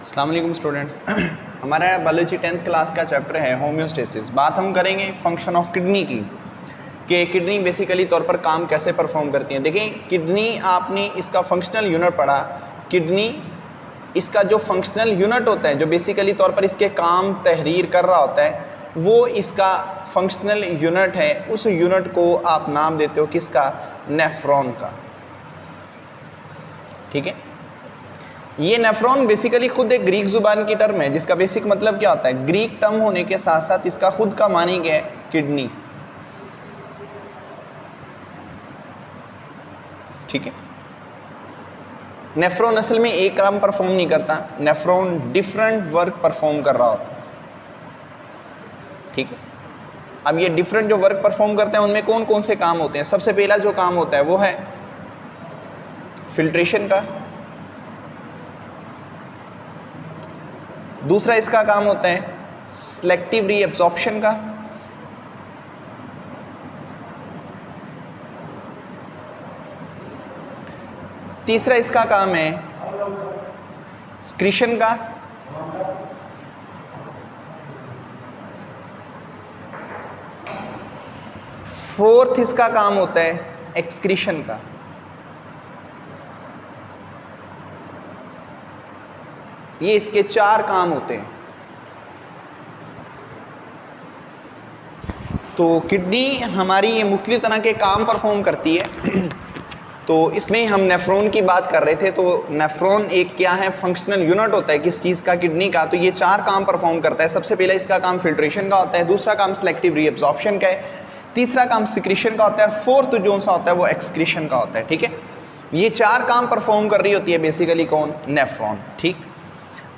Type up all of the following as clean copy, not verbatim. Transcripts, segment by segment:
अस्सलाम वालेकुम स्टूडेंट्स। हमारा बायोलॉजी 10th क्लास का चैप्टर है होम्योस्टेसिस। बात हम करेंगे फंक्शन ऑफ किडनी की, कि किडनी बेसिकली तौर पर काम कैसे परफॉर्म करती है। देखें, किडनी आपने इसका फंक्शनल यूनिट पढ़ा। किडनी इसका जो फंक्शनल यूनिट होता है, जो बेसिकली तौर पर इसके काम तहरीर कर रहा होता है, वो इसका फंक्शनल यूनिट है। उस यूनिट को आप नाम देते हो किसका? नेफ्रॉन का। ठीक है। ये नेफ्रॉन बेसिकली खुद एक ग्रीक जुबान की टर्म है, जिसका बेसिक मतलब क्या होता है? ग्रीक टर्म होने के साथ साथ इसका खुद का मानी क्या है? किडनी। ठीक है। नेफ्रॉन असल में एक काम परफॉर्म नहीं करता, नेफ्रॉन डिफरेंट वर्क परफॉर्म कर रहा होता है। ठीक है। अब ये डिफरेंट जो वर्क परफॉर्म करते हैं उनमें कौन कौन से काम होते हैं? सबसे पहला जो काम होता है वो है फिल्ट्रेशन का। दूसरा इसका काम होता है सिलेक्टिव रीअब्जॉर्प्शन का। तीसरा इसका काम है स्क्रीशन का। फोर्थ इसका काम होता है एक्सक्रीशन का। ये इसके 4 काम होते हैं। तो किडनी हमारी ये मुख्तलिफ तरह के काम परफॉर्म करती है। तो इसमें हम नेफ्रॉन की बात कर रहे थे। तो नेफ्रॉन एक क्या है? फंक्शनल यूनिट होता है किस चीज़ का? किडनी का। तो ये 4 काम परफॉर्म करता है। सबसे पहले इसका काम फिल्ट्रेशन का होता है, दूसरा काम सिलेक्टिव रीअब्जॉर्प्शन का है, तीसरा काम सिक्रीशन का होता है, और फोर्थ जो सा होता है वो एक्सक्रीशन का होता है। ठीक है। ये 4 काम परफॉर्म कर रही होती है बेसिकली कौन? नेफ्रॉन। ठीक।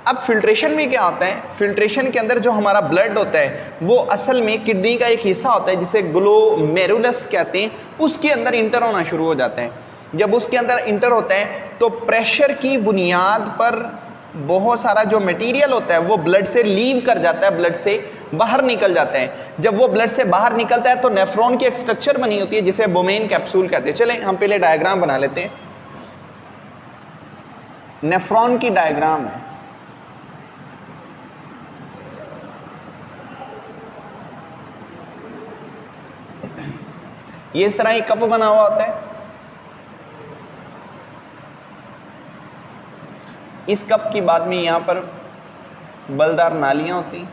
अब फिल्ट्रेशन में क्या होता है? फिल्ट्रेशन के अंदर जो हमारा ब्लड होता है वो असल में किडनी का एक हिस्सा होता है जिसे ग्लोमेरुलस कहते हैं, उसके अंदर इंटर होना शुरू हो जाते हैं। जब उसके अंदर इंटर होता है तो प्रेशर की बुनियाद पर बहुत सारा जो मटेरियल होता है वो ब्लड से लीव कर जाता है, ब्लड से बाहर निकल जाता है। जब वो ब्लड से बाहर निकलता है तो नेफ्रॉन की एक स्ट्रक्चर बनी होती है जिसे बोमेन कैप्सूल कहते हैं। चलें हम पहले डायग्राम बना लेते हैं। नेफ्रॉन की डायग्राम है। ये इस तरह एक कप बना हुआ होता है। इस कप की बाद में यहां पर बलदार नालियां होती हैं।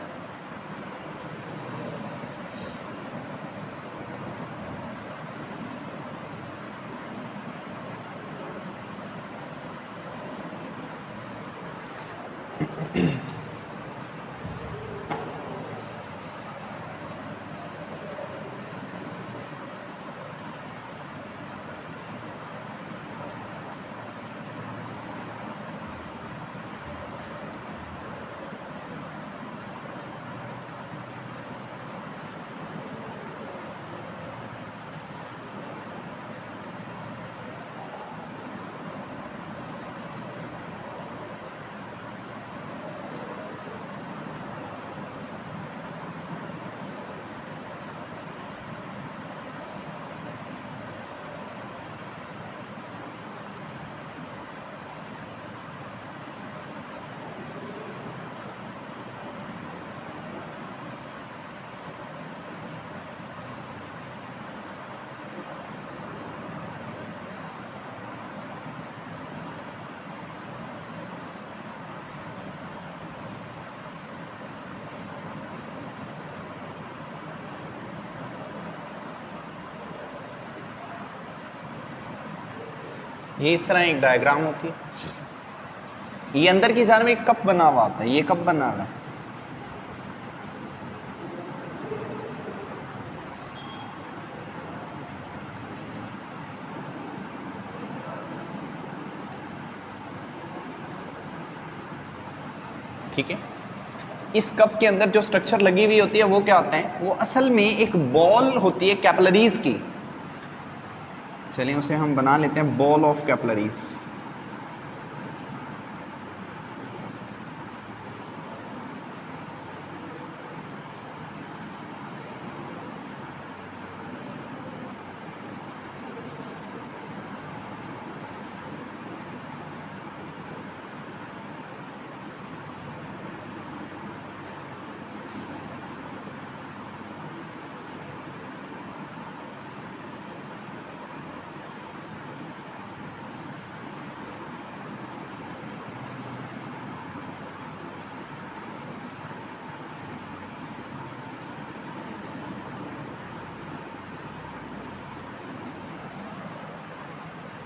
ये इस तरह एक डायग्राम होती है। ये अंदर की जान में एक कप बना हुआ होता है। ये कप बना हुआ है। ठीक है। इस कप के अंदर जो स्ट्रक्चर लगी हुई होती है वो क्या होता है? वो असल में एक बॉल होती है कैपिलरीज की। चलिए उसे हम बना लेते हैं बॉल ऑफ कैपिलरीज।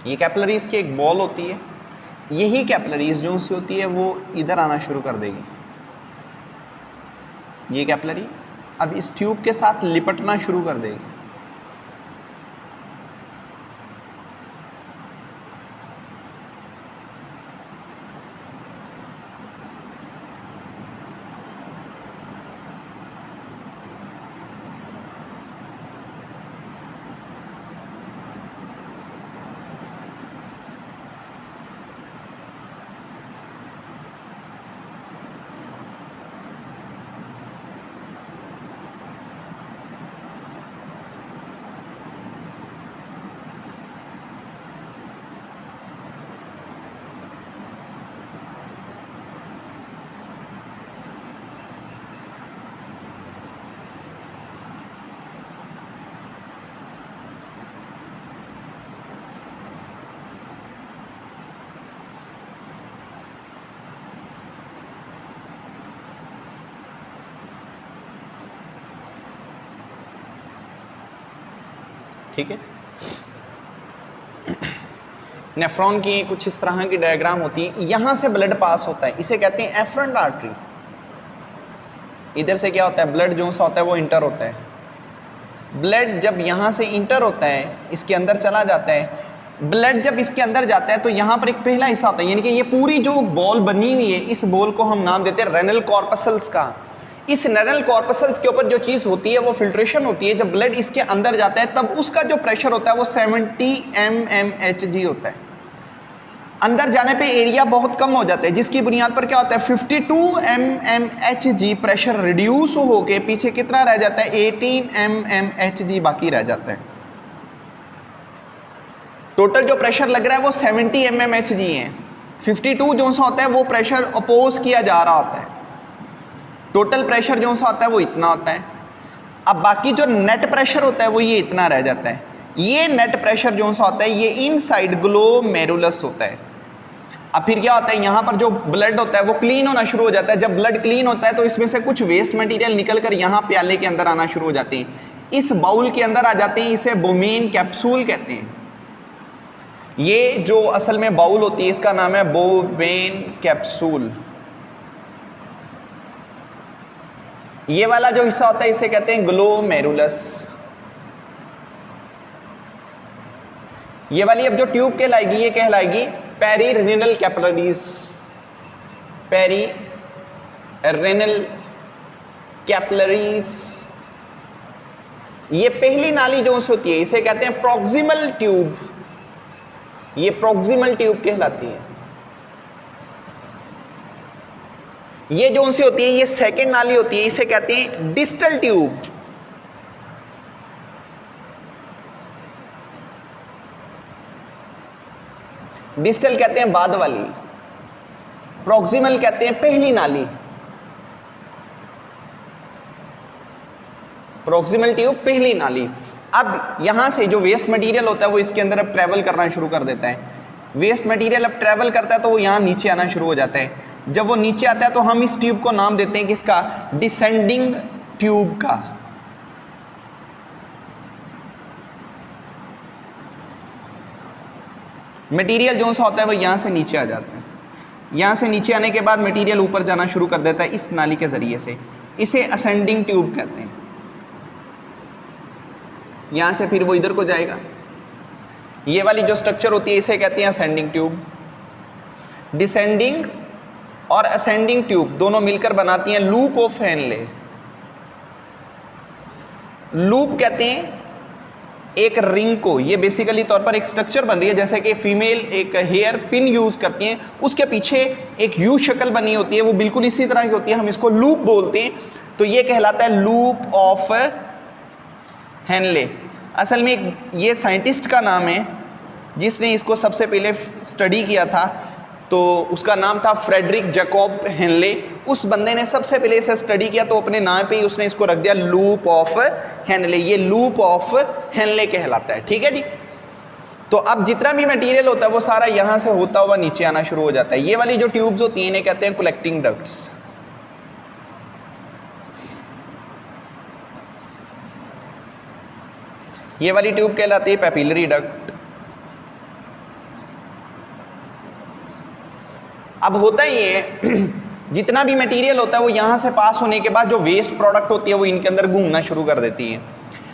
ये कैपिलरीज की एक बॉल होती है, यही कैपिलरीज जो सी होती है वो इधर आना शुरू कर देगी। ये कैपिलरी अब इस ट्यूब के साथ लिपटना शुरू कर देगी। ठीक है, नेफ्रॉन की कुछ इस तरह की डायग्राम होती है। यहां से ब्लड पास होता है, इसे कहते हैं एफरेंट आर्टरी। इधर से क्या होता है, ब्लड जो सा होता है वो इंटर होता है। ब्लड जब यहां से इंटर होता है, इसके अंदर चला जाता है, ब्लड जब इसके अंदर जाता है तो यहां पर एक पहला हिस्सा होता है, यानी कि ये पूरी जो बॉल बनी हुई है, इस बॉल को हम नाम देते हैं रेनल कॉर्पसल्स का। इस रेनल कॉर्पसल्स के ऊपर जो चीज़ होती है वो फिल्ट्रेशन होती है। जब ब्लड इसके अंदर जाता है तब उसका जो प्रेशर होता है वो 70 mmHg होता है। अंदर जाने पे एरिया बहुत कम हो जाता है, जिसकी बुनियाद पर क्या होता है 52 mmHg प्रेशर रिड्यूस होके पीछे कितना रह जाता है 18 mmHg बाकी रह जाता है। टोटल जो प्रेशर लग रहा है वो 70 mmHg है। 52 जो सा होता है वो प्रेशर अपोज किया जा रहा होता है। टोटल प्रेशर जो सा होता है वो इतना होता है। अब बाकी जो नेट प्रेशर होता है वो ये इतना रह जाता है। ये नेट प्रेशर जो सा होता है ये इनसाइड ग्लोमेरुलस होता है। अब फिर क्या होता है, यहाँ पर जो ब्लड होता है वो क्लीन होना शुरू हो जाता है। जब ब्लड क्लीन होता है तो इसमें से कुछ वेस्ट मटेरियल निकल कर यहाँ प्याले के अंदर आना शुरू हो जाते हैं, इस बाउल के अंदर आ जाते हैं। इसे बोमेन कैप्सूल कहते हैं। ये जो असल में बाउल होती है इसका नाम है बोमेन कैप्सूल। ये वाला जो हिस्सा होता है इसे कहते हैं ग्लोमेरुलस। ये वाली अब जो ट्यूब कहलाएगी ये कहलाएगी पेरीरेनल कैपिलरीज। पेरीरेनल कैपिलरीज। ये पहली नाली जो होती है इसे कहते हैं प्रॉक्सिमल ट्यूब। ये प्रॉक्सिमल ट्यूब कहलाती है। ये जो सी होती है ये सेकेंड नाली होती है, इसे कहते हैं डिस्टल ट्यूब। डिस्टल कहते हैं बाद वाली, प्रॉक्सिमल कहते हैं पहली नाली। प्रॉक्सिमल ट्यूब पहली नाली। अब यहां से जो वेस्ट मटेरियल होता है वो इसके अंदर अब ट्रेवल करना शुरू कर देता है। वेस्ट मटेरियल अब ट्रेवल करता है तो वो यहां नीचे आना शुरू हो जाता है। जब वो नीचे आता है तो हम इस ट्यूब को नाम देते हैं किसका, डिसेंडिंग ट्यूब का। मटेरियल जो सा होता है वो यहां से नीचे आ जाता है। यहां से नीचे आने के बाद मटेरियल ऊपर जाना शुरू कर देता है इस नाली के जरिए से। इसे असेंडिंग ट्यूब कहते हैं। यहां से फिर वो इधर को जाएगा। ये वाली जो स्ट्रक्चर होती है इसे कहते हैं असेंडिंग ट्यूब। डिसेंडिंग और असेंडिंग ट्यूब दोनों मिलकर बनाती हैं लूप ऑफ हेनले। लूप कहते हैं एक रिंग को। ये बेसिकली तौर पर एक स्ट्रक्चर बन रही है, जैसे कि फीमेल एक हेयर पिन यूज करती हैं, उसके पीछे एक यू शक्ल बनी होती है, वो बिल्कुल इसी तरह की होती है, हम इसको लूप बोलते हैं। तो ये कहलाता है लूप ऑफ हेनले। असल में ये साइंटिस्ट का नाम है जिसने इसको सबसे पहले स्टडी किया था, तो उसका नाम था फ्रेडरिक जैकोब हेनले। उस बंदे ने सबसे पहले इसे स्टडी किया तो अपने नाम पे ही उसने इसको रख दिया लूप ऑफ हेनले। ये लूप ऑफ हेनले कहलाता है। ठीक है जी। तो अब जितना भी मटेरियल होता है वो सारा यहाँ से होता हुआ नीचे आना शुरू हो जाता है। ये वाली जो ट्यूब्स होती हैं इन्हें कहते हैं कलेक्टिंग डक्ट्स। ये वाली ट्यूब कहलाती है पैपिलरी डक्ट। अब होता ही है जितना भी मटेरियल होता है वो यहाँ से पास होने के बाद जो वेस्ट प्रोडक्ट होती है वो इनके अंदर घूमना शुरू कर देती है।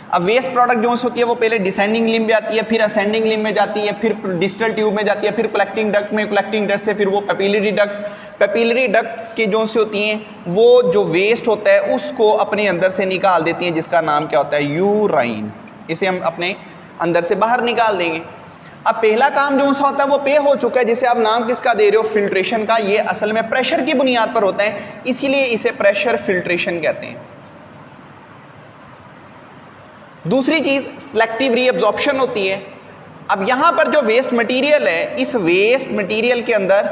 अब वेस्ट प्रोडक्ट जो होती है वो पहले डिसेंडिंग लिम्ब में जाती है, फिर असेंडिंग लिम्ब में जाती है, फिर डिस्टल ट्यूब में जाती है, फिर कलेक्टिंग डक्ट में, कलेक्टिंग डक्ट से फिर वो पेपिलरी डक्ट, पेपिलरी डक्ट के जो से होती हैं वो जो वेस्ट होता है उसको अपने अंदर से निकाल देती हैं, जिसका नाम क्या होता है, यूराइन। इसे हम अपने अंदर से बाहर निकाल देंगे। अब पहला काम जो सा होता है वो पे हो चुका है, जिसे आप नाम किसका दे रहे हो, फिल्ट्रेशन का। ये असल में प्रेशर की बुनियाद पर होता है, इसीलिए इसे प्रेशर फिल्ट्रेशन कहते हैं। दूसरी चीज सिलेक्टिव रीअब्जॉर्प्शन होती है। अब यहां पर जो वेस्ट मटेरियल है, इस वेस्ट मटेरियल के अंदर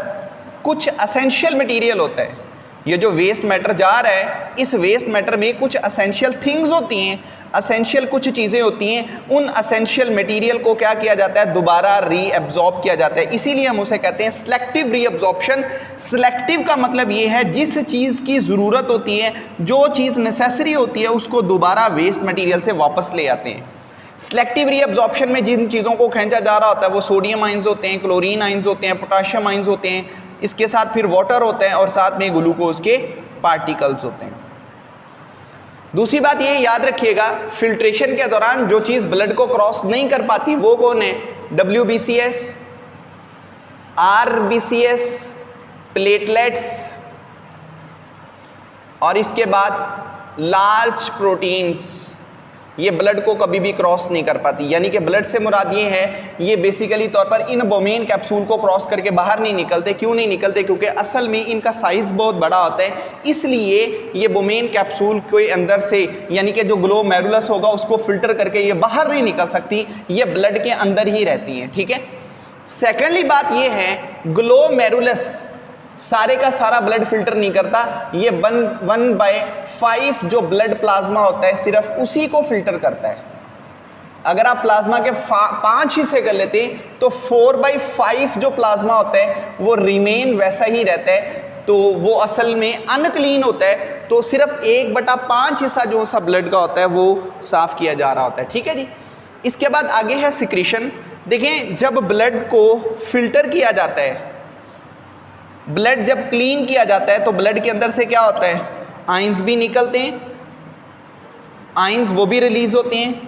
कुछ असेंशियल मटेरियल होता है। ये जो वेस्ट मैटर जा रहा है, इस वेस्ट मैटर में कुछ असेंशियल थिंग्स होती हैं, असेंशियल कुछ चीज़ें होती हैं। उन असेंशियल मटेरियल को क्या किया जाता है, दोबारा रीअब्जॉर्ब किया जाता है। इसीलिए हम उसे कहते हैं सिलेक्टिव रीअब्जॉर्प्शन। सिलेक्टिव का मतलब ये है जिस चीज़ की ज़रूरत होती है, जो चीज़ नेसेसरी होती है, उसको दोबारा वेस्ट मटेरियल से वापस ले आते हैं। सिलेक्टिव रीअब्जॉर्प्शन में जिन चीज़ों को खींचा जा रहा होता है वो सोडियम आइंस होते हैं, क्लोरीन आइंस होते हैं, पोटाशियम आइंस होते हैं, इसके साथ फिर वाटर होते हैं और साथ में ग्लूकोज के पार्टिकल्स होते हैं। दूसरी बात ये याद रखिएगा, फिल्ट्रेशन के दौरान जो चीज़ ब्लड को क्रॉस नहीं कर पाती वो कौन है, WBCS, RBCS, प्लेटलेट्स और इसके बाद लार्ज प्रोटीन्स। ये ब्लड को कभी भी क्रॉस नहीं कर पाती। यानी कि ब्लड से मुराद ये है, ये बेसिकली तौर पर इन बोमेन कैप्सूल को क्रॉस करके बाहर नहीं निकलते। क्यों नहीं निकलते, क्योंकि असल में इनका साइज़ बहुत बड़ा होता है, इसलिए ये बोमेन कैप्सूल के अंदर से यानी कि जो ग्लोमेरुलस होगा उसको फिल्टर करके ये बाहर नहीं निकल सकती, ये ब्लड के अंदर ही रहती हैं। ठीक है। सेकेंडली बात ये है, ग्लोमेरुलस सारे का सारा ब्लड फिल्टर नहीं करता, ये 1/5 जो ब्लड प्लाज्मा होता है सिर्फ उसी को फिल्टर करता है। अगर आप प्लाज्मा के 5 हिस्से कर लेते हैं तो 4/5 जो प्लाज्मा होता है वो रिमेन वैसा ही रहता है, तो वो असल में अनक्लीन होता है। तो सिर्फ 1/5 हिस्सा जो सा ब्लड का होता है वो साफ किया जा रहा होता है। ठीक है जी। इसके बाद आगे है सिक्रीशन। देखें, जब ब्लड को फिल्टर किया जाता है, ब्लड जब क्लीन किया जाता है तो ब्लड के अंदर से क्या होता है, आइंस भी निकलते हैं, आइंस वो भी रिलीज होते हैं,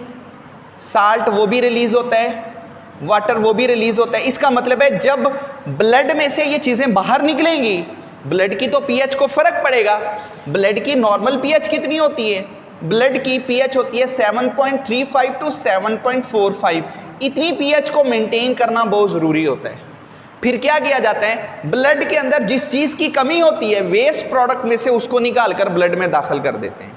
साल्ट वो भी रिलीज होता है, वाटर वो भी रिलीज होता है। इसका मतलब है जब ब्लड में से ये चीज़ें बाहर निकलेंगी, ब्लड की तो पीएच को फर्क पड़ेगा। ब्लड की नॉर्मल पीएच कितनी होती है, ब्लड की पीएच होती है 7.35 टू 7.45। इतनी पीएच को मेंटेन करना बहुत ज़रूरी होता है। फिर क्या किया जाता है, ब्लड के अंदर जिस चीज़ की कमी होती है वेस्ट प्रोडक्ट में से उसको निकालकर ब्लड में दाखिल कर देते हैं।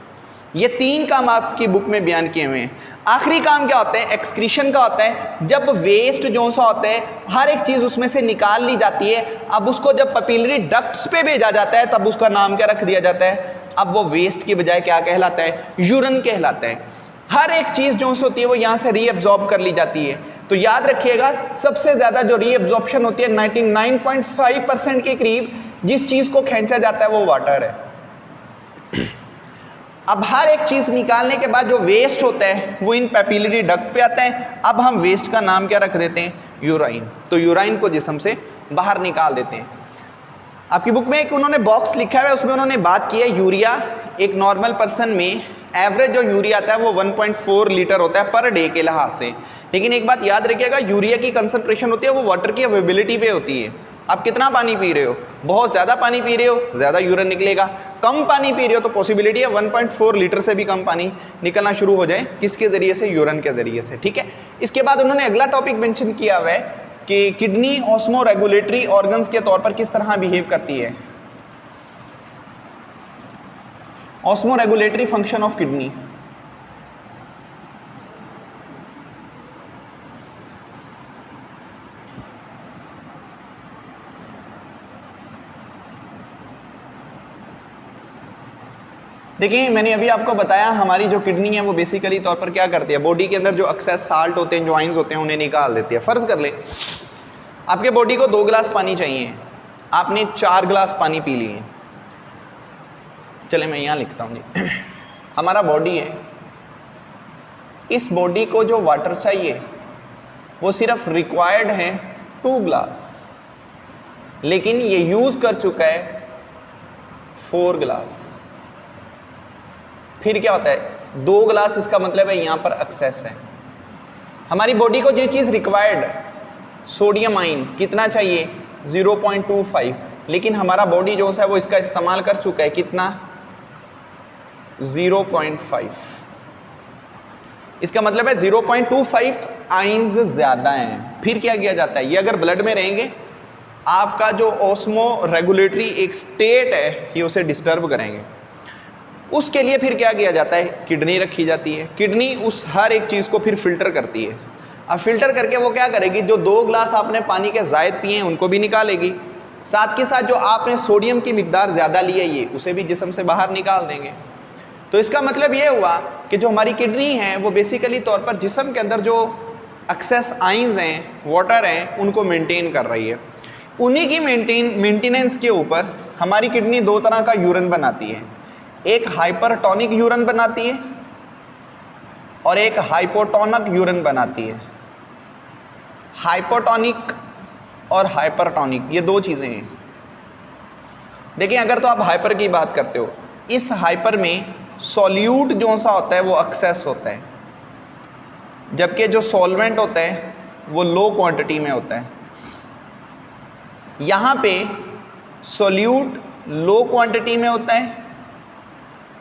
ये 3 काम आपकी बुक में बयान किए हुए हैं। आखिरी काम क्या होता है, एक्सक्रीशन का होता है। जब वेस्ट जो सा होता है हर एक चीज़ उसमें से निकाल ली जाती है, अब उसको जब पेपिलरी डक्ट्स पे भेजा जाता है तब उसका नाम क्या रख दिया जाता है, अब वो वेस्ट की बजाय क्या कहलाता है, यूरिन कहलाता है। हर एक चीज़ जो होती है वो यहाँ से रीअब्जॉर्ब कर ली जाती है। तो याद रखिएगा, सबसे ज़्यादा जो रीअब्जॉर्प्शन होती है 99.5% के करीब जिस चीज़ को खींचा जाता है वो वाटर है। अब हर एक चीज़ निकालने के बाद जो वेस्ट होता है वो इन पेपिलरी डक्ट पे आता है। अब हम वेस्ट का नाम क्या रख देते हैं, यूराइन। तो यूराइन को जिस्म से बाहर निकाल देते हैं। आपकी बुक में एक उन्होंने बॉक्स लिखा हुआ है, उसमें उन्होंने बात की है यूरिया। एक नॉर्मल पर्सन में एवरेज जो यूरिया आता है वो 1.4 लीटर होता है पर डे के लिहाज से। लेकिन एक बात याद रखिएगा, यूरिया की कंसंट्रेशन होती है वो वाटर की अवेलेबिलिटी पे होती है। आप कितना पानी पी रहे हो, बहुत ज़्यादा पानी पी रहे हो ज़्यादा यूरिन निकलेगा, कम पानी पी रहे हो तो पॉसिबिलिटी है 1.4 लीटर से भी कम पानी निकलना शुरू हो जाए। किसके ज़रिए से, यूरिन के ज़रिए से। ठीक है। इसके बाद उन्होंने अगला टॉपिक मेंशन किया हुआ है कि किडनी ऑस्मो रेगुलेटरी ऑर्गन्स के तौर पर किस तरह बिहेव करती है। Osmo regulatory function of kidney. देखिए, मैंने अभी आपको बताया हमारी जो किडनी है वो बेसिकली तौर पर क्या करती है, बॉडी के अंदर जो एक्सेस साल्ट होते हैं, जो आइंस होते हैं, उन्हें निकाल देती है। फ़र्ज़ कर ले आपके बॉडी को 2 गिलास पानी चाहिए, आपने 4 गिलास पानी पी लिए। चले मैं यहाँ लिखता हूँ जी। हमारा बॉडी है, इस बॉडी को जो वाटर चाहिए वो सिर्फ रिक्वायर्ड है 2 गिलास। लेकिन ये यूज़ कर चुका है 4 ग्लास। फिर क्या होता है, 2 ग्लास, इसका मतलब है यहाँ पर एक्सेस है। हमारी बॉडी को जो चीज़ रिक्वायर्ड, सोडियम आयन कितना चाहिए 0.25, लेकिन हमारा बॉडी जो है वो इसका इस्तेमाल कर चुका है कितना 0.5। इसका मतलब है 0.25 आयन्स ज़्यादा हैं। फिर क्या किया जाता है, ये अगर ब्लड में रहेंगे आपका जो ऑस्मो रेगुलेटरी एक स्टेट है ये उसे डिस्टर्ब करेंगे। उसके लिए फिर क्या किया जाता है, किडनी रखी जाती है। किडनी उस हर एक चीज़ को फिर फिल्टर करती है। अब फिल्टर करके वो क्या करेगी, जो 2 ग्लास आपने पानी के ज़ायद पिए हैं उनको भी निकालेगी, साथ के साथ जो आपने सोडियम की मिकदार ज़्यादा ली है ये उसे भी जिस्म से बाहर निकाल देंगे। तो इसका मतलब ये हुआ कि जो हमारी किडनी है वो बेसिकली तौर पर जिस्म के अंदर जो एक्सेस आयंस हैं, वाटर हैं, उनको मेंटेन कर रही है। उन्हीं की मेंटेनेंस के ऊपर हमारी किडनी 2 तरह का यूरिन बनाती है, एक हाइपरटोनिक यूरिन बनाती है और एक हाइपोटोनिक यूरिन बनाती है। हाइपोटोनिक और हाइपरटोनिक ये 2 चीज़ें हैं। देखिए अगर तो आप हाइपर की बात करते हो, इस हाइपर में सॉल्यूट जो सा होता है वो एक्सेस होता है, जबकि जो सॉल्वेंट होता है वो लो क्वांटिटी में होता है। यहाँ पे सॉल्यूट लो क्वांटिटी में होता है,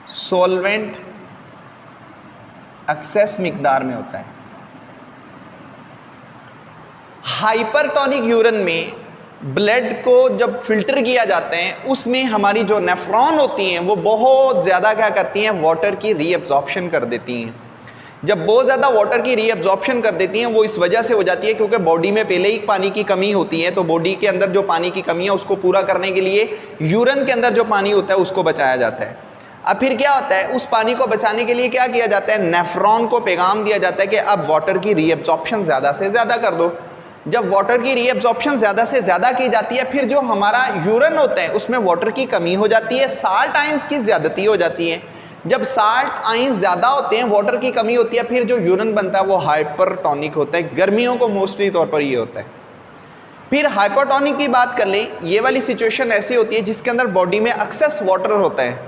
सॉल्वेंट एक्सेस मिकदार में होता है। हाइपरटोनिक यूरिन में ब्लड को जब फिल्टर किया जाता है उसमें हमारी जो नेफ्रॉन होती हैं वो बहुत ज़्यादा क्या करती हैं, वाटर की रीअब्जॉर्प्शन कर देती हैं। जब बहुत ज़्यादा वाटर की रीअब्जॉर्प्शन कर देती हैं वो इस वजह से हो जाती है क्योंकि बॉडी में पहले ही पानी की कमी होती है, तो बॉडी के अंदर जो पानी की कमी है उसको पूरा करने के लिए यूरिन के अंदर जो पानी होता है उसको बचाया जाता है। अब फिर क्या होता है, उस पानी को बचाने के लिए क्या किया जाता है, नेफ्रॉन को पैगाम दिया जाता है कि अब वाटर की रीअब्जॉर्प्शन ज़्यादा से ज़्यादा कर दो। जब वाटर की रीअब्जॉर्प्शन ज़्यादा से ज़्यादा की जाती है फिर जो हमारा यूरिन होता है उसमें वाटर की कमी हो जाती है, साल्ट आयंस की ज़्यादती हो जाती है। जब साल्ट आयंस ज़्यादा होते हैं, वाटर की कमी होती है, फिर जो यूरिन बनता है वो हाइपरटोनिक होता है। गर्मियों को मोस्टली तौर पर ये होता है। फिर हाइपरटोनिक की बात कर लें, ये वाली सिचुएशन ऐसी होती है जिसके अंदर बॉडी में एक्सेस वाटर होता है,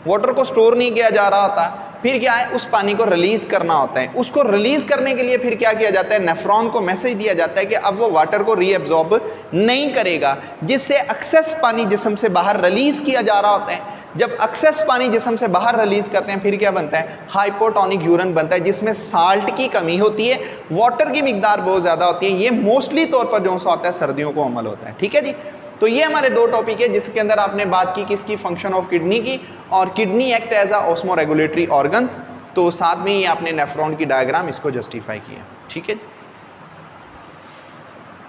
वाटर को स्टोर नहीं किया जा रहा होता। फिर क्या है, उस पानी को रिलीज़ करना होता है। उसको रिलीज़ करने के लिए फिर क्या किया जाता है, नेफ्रॉन को मैसेज दिया जाता है कि अब वो वाटर को रीअब्जॉर्ब नहीं करेगा, जिससे एक्सेस पानी जिस्म से बाहर रिलीज़ किया जा रहा होता है। जब एक्सेस पानी जिस्म से बाहर रिलीज़ करते हैं फिर क्या बनता है, हाइपोटोनिक यूरिन बनता है, जिसमें साल्ट की कमी होती है, वाटर की मिकदार बहुत ज़्यादा होती है। ये मोस्टली तौर पर जो सा होता है सर्दियों को अमल होता है। ठीक है जी। तो ये हमारे 2 टॉपिक है जिसके अंदर आपने बात की किसकी, फंक्शन ऑफ किडनी की, और kidney act as a osmoregulatory organs. तो साथ में ही आपने नेफ्रॉन की डायग्राम इसको जस्टिफाई किया। ठीक है।